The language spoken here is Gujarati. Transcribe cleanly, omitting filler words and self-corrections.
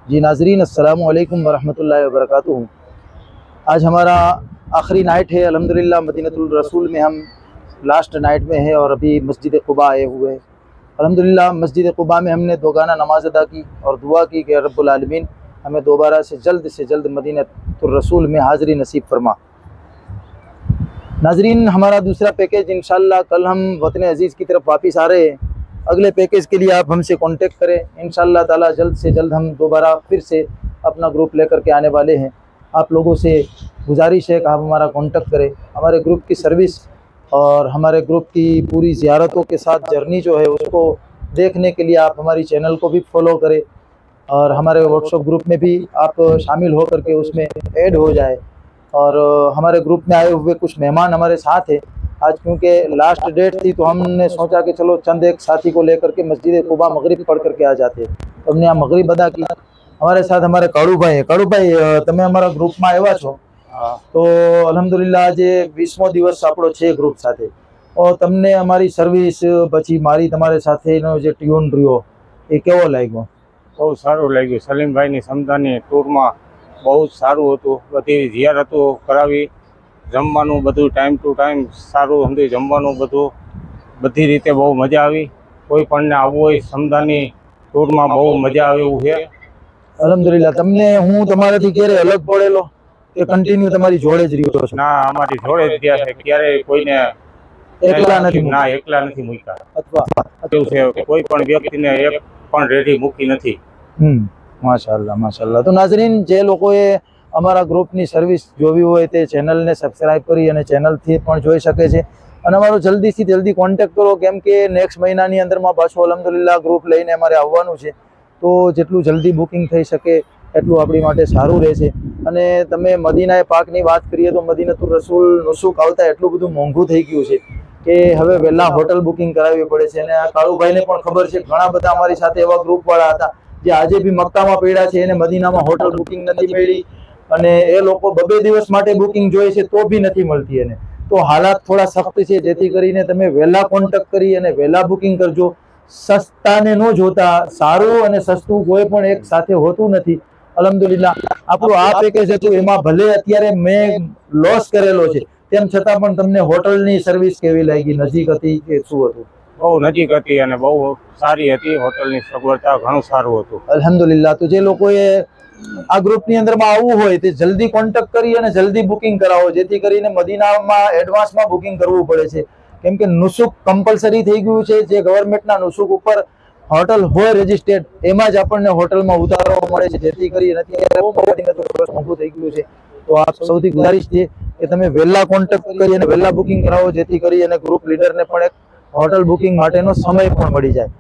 जी नाजरीन, अस्सलाम वालेकुम वरहमतुल्लाहि वबरकातुहू। आज हमारा आखिरी नाइट है अल्हम्दुलिल्लाह। मदीनतुल रसूल में हम लास्ट नाइट में है और अभी मस्जिद क़ुबा आए हुए हैं। अल्हम्दुलिल्लाह मस्जिद क़ुबा में हमने दोगाना नमाज अदा की और दुआ की कि रब्बुल आलमीन हमें दोबारा से जल्द मदीनतुल रसूल में हाज़िरी नसीब फरमा। नाजरीन, हमारा दूसरा पैकेज इंशाअल्लाह कल हम वतन अज़ीज़ की तरफ वापस आ रहे हैं। अगले पैकेज के लिए आप हमसे कांटेक्ट करें। इंशाअल्लाह ताला जल्द से जल्द हम दोबारा फिर से अपना ग्रुप लेकर के आने वाले हैं। आप लोगों से गुजारिश है कि आप हमारा कांटेक्ट करें। हमारे ग्रुप की सर्विस और हमारे ग्रुप की पूरी ज़ियारतों के साथ जर्नी जो है उसको देखने के लिए आप हमारी चैनल को भी फॉलो करें और हमारे व्हाट्सएप ग्रुप में भी आप शामिल हो करके उसमें ऐड हो जाए। और हमारे ग्रुप में आए हुए कुछ मेहमान हमारे साथ हैं आज, क्योंकि लास्ट डेट थी तो हमने सोचा कि चलो चंद एक साथी को लेकर के मस्जिद क़ुबा मगरिब पढ़ करके आ जाते। तो हमने यहाँ मगरिब अदा की। हमारे साथ हमारे काड़ू भाई है। काड़ू भाई, તમે અમારા ગ્રુપમાં આવ્યા છો તો અલ્હમ્દુલિલ્લાહ આજે 20મો દિવસ આપણો છે ગ્રુપ સાથે। તો તમને અમારી સર્વિસ પછી મારી તમારી સાથેનો જે ટ્યુન રહ્યો એ કેવો લાગ્યો? બહુ સારું લાગ્યું। સલીમભાઈની સમદાની ટૂરમાં બહુ જ સારું હતું। બધી ઝિયારતો કરાવી, જમવાનું બધું ટાઈમ ટુ ટાઈમ સારું સમજી, જમવાનું બધું બધી રીતે બહુ મજા આવી। કોઈ પણને આવવું હોય સમદાની ટૂરમાં બહુ મજા આવે એવું છે। અલ્હમ્દુલિલ્લાહ। તમને હું તમારાથી ક્યારે અલગ પડેલો કે કન્ટિન્યુ તમારી જોડે જ રહ્યો છો? ના, અમારી જોડે જ રહ્યા છે, ક્યારેય કોઈને એકલા નથી ના એકલા નથી મૂક્યા। અથવા એવું છે કોઈ પણ વ્યક્તિને એક પણ રેડી મૂકી નથી। માશાઅલ્લાહ માશાઅલ્લાહ। તો નાઝરીન, જે લોકોએ અમારા ગ્રુપની સર્વિસ જોવી હોય તે ચેનલને સબસ્ક્રાઈબ કરી અને ચેનલથી પણ જોઈ શકે છે। અને અમારો જલ્દીથી જલ્દી કોન્ટેક્ટ કરો, કેમ કે નેક્સ્ટ મહિનાની અંદરમાં પાછું અલ્હમ્દુલિલ્લાહ ગ્રુપ લઈને અમારે આવવાનું છે। તો જેટલું જલ્દી બુકિંગ થઈ શકે એટલું આપણી માટે સારું રહેશે। અને તમે મદીનાએ પાકની વાત કરીએ તો મદીનતુર રસૂલ નુસુક આવતા એટલું બધું મોંઘું થઈ ગયું છે કે હવે વહેલા હોટલ બુકિંગ કરાવવી પડે છે। અને આ કાળુભાઈને પણ ખબર છે, ઘણા બધા અમારી સાથે એવા ગ્રુપવાળા હતા જે આજે બી મક્કામાં પડ્યા છે, એને મદીનામાં હોટલ બુકિંગ નથી મળી અને એ લોકો 2 દિવસ માટે બુકિંગ જોઈએ છે તો બી નથી મળતી એને। તો હાલાત થોડા સખ્ત છે, જેથી કરીને તમે વહેલા કોન્ટેક્ટ કરી અને વહેલા બુકિંગ કરજો। સસ્તાને ન જોતા, સારું અને સસ્તું કોઈ પણ એક સાથે હોતું નથી। અલ્હમ્દુલિલ્લાહ આપણું આ પેકેજ હતું, એમાં ભલે અત્યારે મેં લોસ કરેલો છે તેમ છતાં પણ તમને હોટલની સર્વિસ કેવી લાગી? નજીક હતી કે શું હતું? બહુ નજીક હતી અને બહુ સારી હતી। હોટલની સગવડતા ઘણું સારું હતું। અલ્હમ્દુલિલ્લાહ। તો જે લોકોએ આ ગ્રુપની અંદરમાં આવવું હોય તે જલ્દી કોન્ટેક્ટ કરી અને જલ્દી બુકિંગ કરાવો, જેથી કરીને મદીનામાં એડવાન્સમાં બુકિંગ કરવું પડે છે, કેમ કે નુસુક કમ્પલસરી થઈ ગયું છે। જે ગવર્મેન્ટના નુસુક ઉપર હોટલ હોય રજિસ્ટર્ડ એમાં જ આપણને હોટલમાં ઉતારવા મળે છે, જેથી કરીને અત્યારે મોંઘું થઈ ગયું છે। તો આ સૌથી ગુજારિશ છે કે તમે વહેલા કોન્ટેક્ટ કરી અને વહેલા બુકિંગ કરાવો, જેથી કરી અને ગ્રુપ લીડરને પણ એક હોટલ બુકિંગ માટેનો સમય પણ મળી જાય।